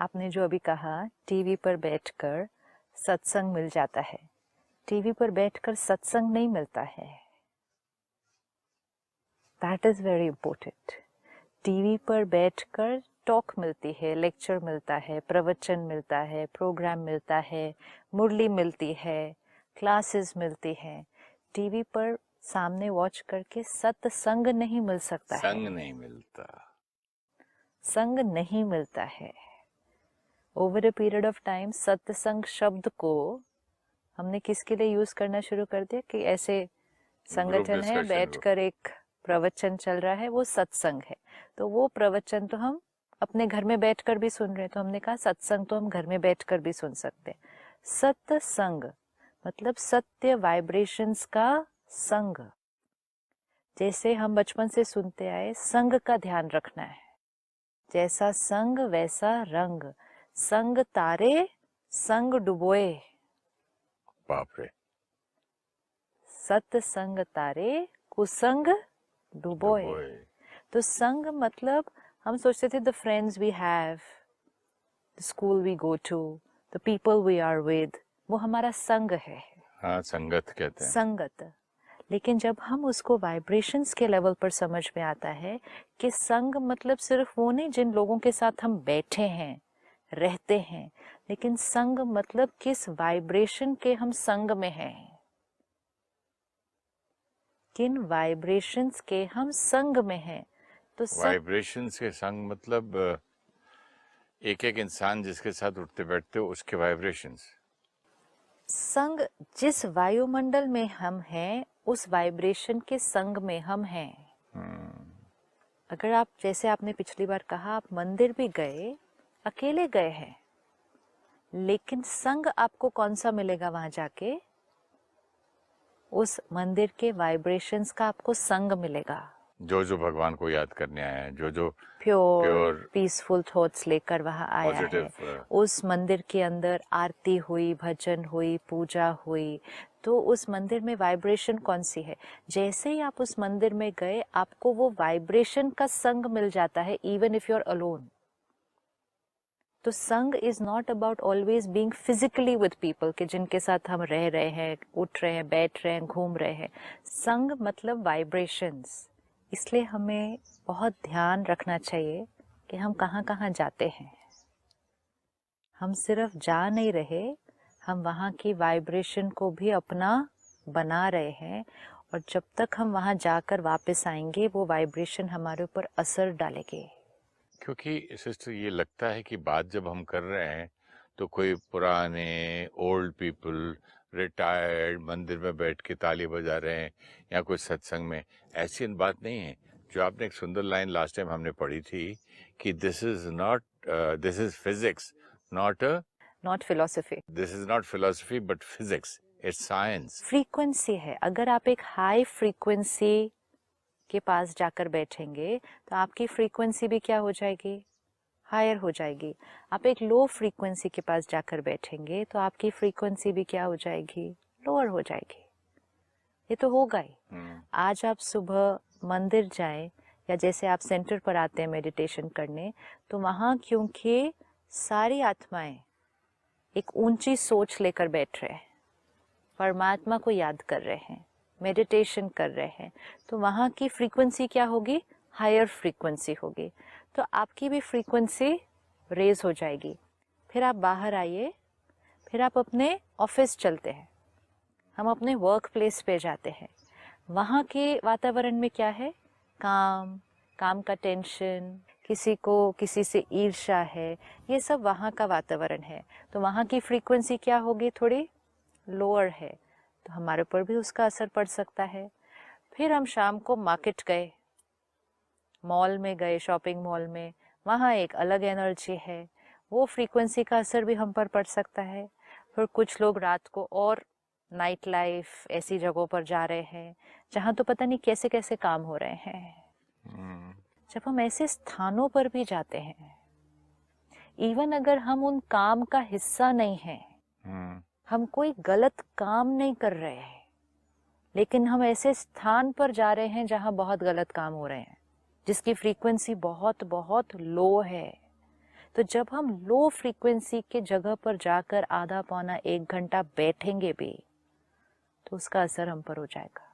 आपने जो अभी कहा टीवी पर बैठकर सत्संग मिल जाता है, टीवी पर बैठकर सत्संग नहीं मिलता है। That is very important. TV पर बैठकर टॉक मिलती है, लेक्चर मिलता है, प्रवचन मिलता है, प्रोग्राम मिलता है, मुरली मिलती है, क्लासेस मिलती है। टीवी पर सामने वॉच करके सत्संग नहीं मिल सकता है। संग नहीं मिलता, संग नहीं मिलता है। Over a period of time सत्संग शब्द को हमने किसके लिए यूज करना शुरू कर दिया कि ऐसे संगठन है, बैठकर एक प्रवचन चल रहा है, वो सत्संग है। तो वो प्रवचन तो हम अपने घर में बैठकर भी सुन रहे हैं, तो हमने कहा सत्संग तो हम घर में बैठकर भी सुन सकते हैं। सत्संग मतलब सत्य वाइब्रेशंस का संग। जैसे हम बचपन से सुनते आए, संग का ध्यान रखना है। जैसा संग वैसा रंग, संग तारे संग डुबोए। बाप रे। सत्संग तारे कुसंग डुबोए। तो संग मतलब हम सोचते थे the friends we have, the school we go to, the people we are with, वो हमारा संग है। हाँ, संगत कहते हैं। संगत। लेकिन जब हम उसको वाइब्रेशंस के लेवल पर समझ में आता है कि संग मतलब सिर्फ वो नहीं जिन लोगों के साथ हम बैठे हैं, रहते हैं, लेकिन संग मतलब किस वाइब्रेशन के हम संग में हैं, किन वाइब्रेशंस के हम संग में हैं। तो वाइब्रेशंस के संग मतलब एक एक इंसान जिसके साथ उठते बैठते हो उसके वाइब्रेशंस। संग जिस वायुमंडल में हम हैं उस वाइब्रेशन के संग में हम हैं। अगर आप, जैसे आपने पिछली बार कहा, आप मंदिर भी गए, अकेले गए हैं, लेकिन संग आपको कौन सा मिलेगा वहां जाके? उस मंदिर के वाइब्रेशंस का आपको संग मिलेगा। जो जो भगवान को याद करने आया है, जो जो प्योर पीसफुल थॉट्स लेकर वहां आया है, उस मंदिर के अंदर आरती हुई, भजन हुई, पूजा हुई, तो उस मंदिर में वाइब्रेशन कौन सी है? जैसे ही आप उस मंदिर में गए, आपको वो वाइब्रेशन का संग मिल जाता है, even if you are alone. तो संग is not about always being physically with people, कि जिनके साथ हम रह रहे हैं, उठ रहे हैं, बैठ रहे हैं, घूम रहे हैं। संग मतलब वाइब्रेशंस। इसलिए हमें बहुत ध्यान रखना चाहिए कि हम कहाँ कहाँ जाते हैं। हम सिर्फ जा नहीं रहे, हम वहाँ की वाइब्रेशन को भी अपना बना रहे हैं, और जब तक हम वहाँ जाकर वापस आएंगे वो वाइब्रेशन हमारे ऊपर असर डालेंगे। क्योंकि सिस्टर ये लगता है कि बात जब हम कर रहे हैं तो कोई पुराने ओल्ड पीपल रिटायर्ड मंदिर में बैठ के ताली बजा रहे हैं या कोई सत्संग में, ऐसी बात नहीं है। जो आपने एक सुंदर लाइन लास्ट टाइम हमने पढ़ी थी कि this is physics not philosophy, this is not philosophy but physics, it's science. Frequency है। अगर आप एक हाई फ्रीक्वेंसी के पास जाकर बैठेंगे तो आपकी फ्रीक्वेंसी भी क्या हो जाएगी? हायर हो जाएगी। आप एक लो फ्रीक्वेंसी के पास जाकर बैठेंगे तो आपकी फ्रीक्वेंसी भी क्या हो जाएगी? लोअर हो जाएगी। ये तो होगा ही। आज आप सुबह मंदिर जाएं, या जैसे आप सेंटर पर आते हैं मेडिटेशन करने, तो वहां क्योंकि सारी आत्माएं एक ऊंची सोच लेकर बैठ रहे हैं, परमात्मा को याद कर रहे हैं, मेडिटेशन कर रहे हैं, तो वहाँ की फ्रीक्वेंसी क्या होगी? हायर फ्रीक्वेंसी होगी। तो आपकी भी फ्रीक्वेंसी रेज हो जाएगी। फिर आप बाहर आइए, फिर आप अपने ऑफिस चलते हैं, हम अपने वर्क प्लेस पे जाते हैं। वहाँ के वातावरण में क्या है? काम का टेंशन, किसी को किसी से ईर्ष्या है, ये सब वहाँ का वातावरण है। तो वहाँ की फ्रीक्वेंसी क्या होगी? थोड़ी लोअर है, तो हमारे ऊपर भी उसका असर पड़ सकता है। फिर हम शाम को मार्केट गए, मॉल में गए, शॉपिंग मॉल में, वहाँ एक अलग एनर्जी है, वो फ्रीक्वेंसी का असर भी हम पर पड़ सकता है। फिर कुछ लोग रात को और नाइट लाइफ ऐसी जगहों पर जा रहे हैं जहाँ तो पता नहीं कैसे कैसे काम हो रहे हैं। जब हम ऐसे स्थानों पर भी जाते हैं, इवन अगर हम उन काम का हिस्सा नहीं है, हम कोई गलत काम नहीं कर रहे हैं, लेकिन हम ऐसे स्थान पर जा रहे हैं जहां बहुत गलत काम हो रहे हैं, जिसकी फ्रीक्वेंसी बहुत बहुत लो है, तो जब हम लो फ्रीक्वेंसी के जगह पर जाकर आधा पौना 1 घंटा बैठेंगे भी तो उसका असर हम पर हो जाएगा।